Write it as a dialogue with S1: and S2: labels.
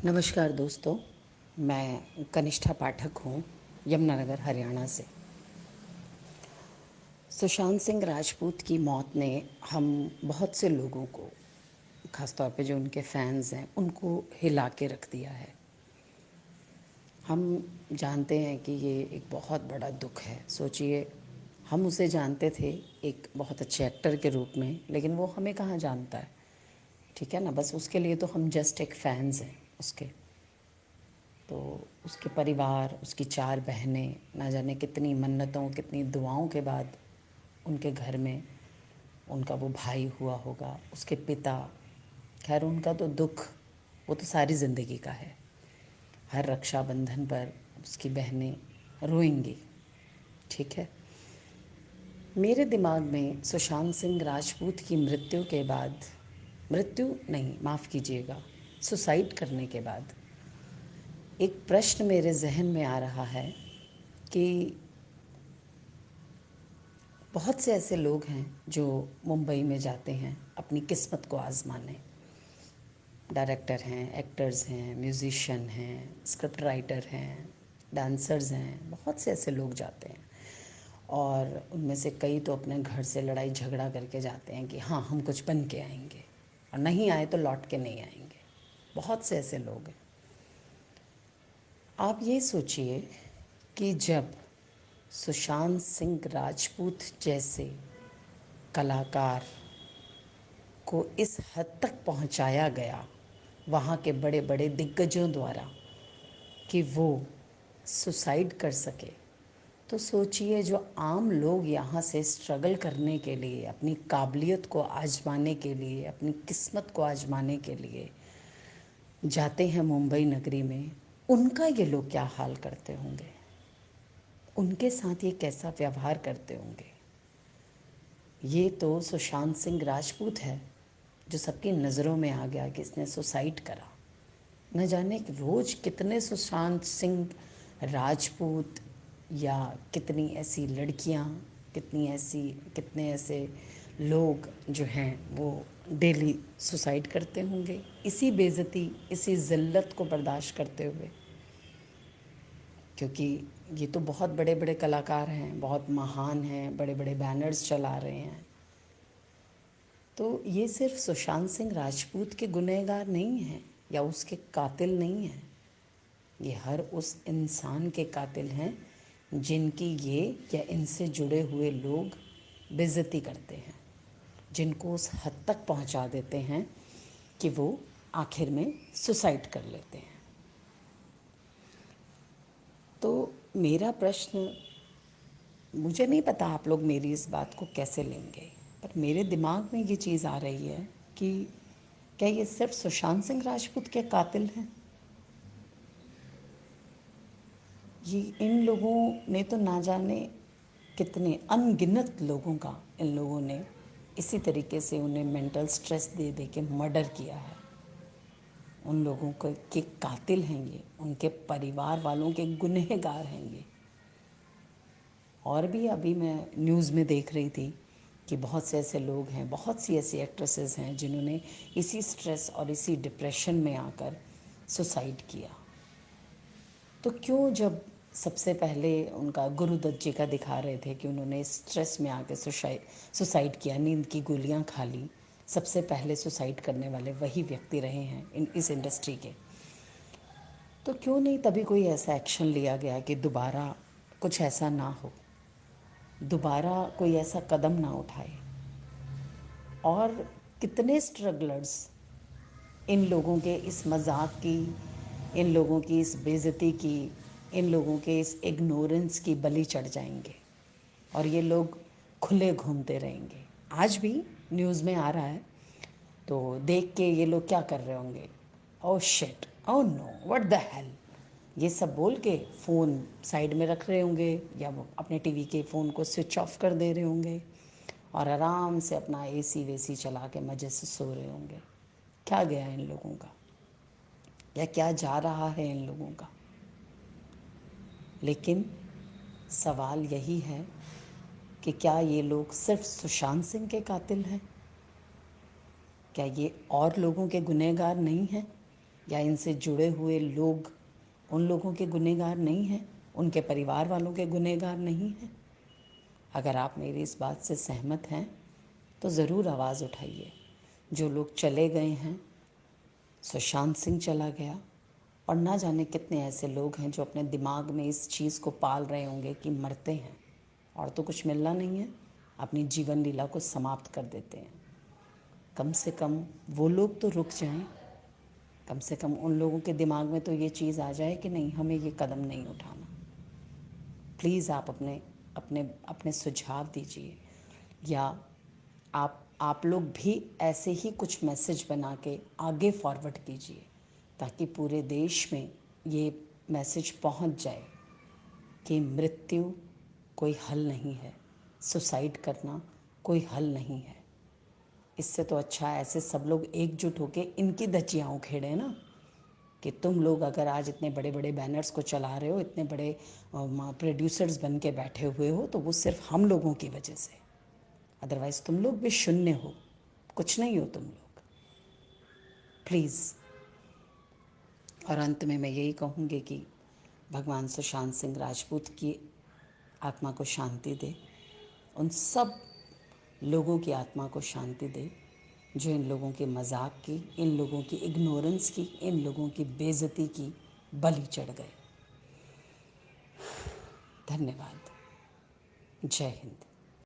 S1: नमस्कार दोस्तों, मैं कनिष्ठा पाठक हूँ, यमुनानगर हरियाणा से। सुशांत सिंह राजपूत की मौत ने हम बहुत से लोगों को, ख़ासतौर पे जो उनके फैंस हैं, उनको हिला के रख दिया है। हम जानते हैं कि ये एक बहुत बड़ा दुख है। सोचिए, हम उसे जानते थे एक बहुत अच्छे एक्टर के रूप में, लेकिन वो हमें कहाँ जानता है, ठीक है ना। बस उसके लिए तो हम जस्ट एक फैंस हैं उसके। तो उसके परिवार, उसकी 4 बहनें, ना जाने कितनी मन्नतों, कितनी दुआओं के बाद उनके घर में उनका वो भाई हुआ होगा, उसके पिता। खैर, उनका तो दुख वो तो सारी ज़िंदगी का है। हर रक्षाबंधन पर उसकी बहनें रोएंगी, ठीक है। मेरे दिमाग में सुशांत सिंह राजपूत की मृत्यु के बाद, मृत्यु नहीं, माफ़ कीजिएगा, सुसाइड करने के बाद एक प्रश्न मेरे जहन में आ रहा है कि बहुत से ऐसे लोग हैं जो मुंबई में जाते हैं अपनी किस्मत को आजमाने। डायरेक्टर हैं, एक्टर्स हैं, म्यूज़िशियन हैं, स्क्रिप्ट राइटर हैं, डांसर्स हैं, बहुत से ऐसे लोग जाते हैं। और उनमें से कई तो अपने घर से लड़ाई झगड़ा करके जाते हैं कि हाँ, हम कुछ बन के आएंगे, और नहीं आए तो लौट के नहीं आएंगे। बहुत से ऐसे लोग हैं। आप ये सोचिए कि जब सुशांत सिंह राजपूत जैसे कलाकार को इस हद तक पहुंचाया गया वहाँ के बड़े बड़े दिग्गजों द्वारा कि वो सुसाइड कर सके, तो सोचिए जो आम लोग यहाँ से स्ट्रगल करने के लिए, अपनी काबिलियत को आजमाने के लिए, अपनी किस्मत को आजमाने के लिए जाते हैं मुंबई नगरी में, उनका ये लोग क्या हाल करते होंगे, उनके साथ ये कैसा व्यवहार करते होंगे। ये तो सुशांत सिंह राजपूत है जो सबकी नज़रों में आ गया कि इसने सुसाइड करा। न जाने कि रोज़ कितने सुशांत सिंह राजपूत या कितनी ऐसी लड़कियां, कितने ऐसे लोग जो हैं वो डेली सुसाइड करते होंगे, इसी बेइज्जती, इसी ज़िल्लत को बर्दाश्त करते हुए। क्योंकि ये तो बहुत बड़े बड़े कलाकार हैं, बहुत महान हैं, बड़े बड़े बैनर्स चला रहे हैं। तो ये सिर्फ सुशांत सिंह राजपूत के गुनहगार नहीं हैं या उसके कातिल नहीं हैं। ये हर उस इंसान के कातिल हैं जिनकी ये या इनसे जुड़े हुए लोग बेइज्जती करते हैं, जिनको उस हद तक पहुंचा देते हैं कि वो आखिर में सुसाइड कर लेते हैं। तो मेरा प्रश्न, मुझे नहीं पता आप लोग मेरी इस बात को कैसे लेंगे, पर मेरे दिमाग में ये चीज़ आ रही है कि क्या ये सिर्फ सुशांत सिंह राजपूत के कातिल हैं? ये इन लोगों ने तो ना जाने कितने अनगिनत लोगों का, इन लोगों ने इसी तरीके से उन्हें मेंटल स्ट्रेस दे दे के मर्डर किया है। उन लोगों के कातिल हैं ये, उनके परिवार वालों के गुनहगार हैं ये। और भी अभी मैं न्यूज़ में देख रही थी कि बहुत से ऐसे लोग हैं, बहुत सी ऐसी एक्ट्रेसेस हैं जिन्होंने इसी स्ट्रेस और इसी डिप्रेशन में आकर सुसाइड किया। तो क्यों, जब सबसे पहले उनका गुरुदत्त जी का दिखा रहे थे कि उन्होंने स्ट्रेस में आके सुसाइड किया, नींद की गोलियां खा ली, सबसे पहले सुसाइड करने वाले वही व्यक्ति रहे हैं इस इंडस्ट्री के, तो क्यों नहीं तभी कोई ऐसा एक्शन लिया गया कि दोबारा कुछ ऐसा ना हो, दोबारा कोई ऐसा कदम ना उठाए। और कितने स्ट्रगलर्स इन लोगों के इस मजाक की, इन लोगों की इस बेइज्जती की, इन लोगों के इस इग्नोरेंस की बलि चढ़ जाएंगे और ये लोग खुले घूमते रहेंगे। आज भी न्यूज़ में आ रहा है, तो देख के ये लोग क्या कर रहे होंगे, oh shit, oh no, what the hell, ये सब बोल के फ़ोन साइड में रख रहे होंगे या वो अपने टीवी के फ़ोन को स्विच ऑफ कर दे रहे होंगे और आराम से अपना एसी वेसी चला के मज़े से सो रहे होंगे। क्या गया इन लोगों का, या क्या जा रहा है इन लोगों का। लेकिन सवाल यही है कि क्या ये लोग सिर्फ सुशांत सिंह के कातिल हैं? क्या ये और लोगों के गुनहगार नहीं हैं? या इनसे जुड़े हुए लोग उन लोगों के गुनहगार नहीं हैं, उनके परिवार वालों के गुनहगार नहीं हैं? अगर आप मेरी इस बात से सहमत हैं तो ज़रूर आवाज़ उठाइए। जो लोग चले गए हैं, सुशांत सिंह चला गया, और ना जाने कितने ऐसे लोग हैं जो अपने दिमाग में इस चीज़ को पाल रहे होंगे कि मरते हैं और तो कुछ मिलना नहीं है, अपनी जीवन लीला को समाप्त कर देते हैं। कम से कम वो लोग तो रुक जाएं, कम से कम उन लोगों के दिमाग में तो ये चीज़ आ जाए कि नहीं, हमें ये कदम नहीं उठाना। प्लीज़ आप अपने अपने अपने सुझाव दीजिए, या आप लोग भी ऐसे ही कुछ मैसेज बना के आगे फॉरवर्ड कीजिए, ताकि पूरे देश में ये मैसेज पहुंच जाए कि मृत्यु कोई हल नहीं है, सुसाइड करना कोई हल नहीं है। इससे तो अच्छा ऐसे सब लोग एकजुट होके इनकी धज्जियाँ उखेड़े ना, कि तुम लोग अगर आज इतने बड़े बड़े बैनर्स को चला रहे हो, इतने बड़े प्रोड्यूसर्स बन के बैठे हुए हो, तो वो सिर्फ हम लोगों की वजह से। अदरवाइज़ तुम लोग भी शून्य हो, कुछ नहीं हो तुम लोग। प्लीज़। और अंत में मैं यही कहूँगी कि भगवान सुशांत सिंह राजपूत की आत्मा को शांति दे, उन सब लोगों की आत्मा को शांति दे जो इन लोगों के मजाक की, इन लोगों की इग्नोरेंस की, इन लोगों की बेइज्जती की बलि चढ़ गए। धन्यवाद। जय हिंद।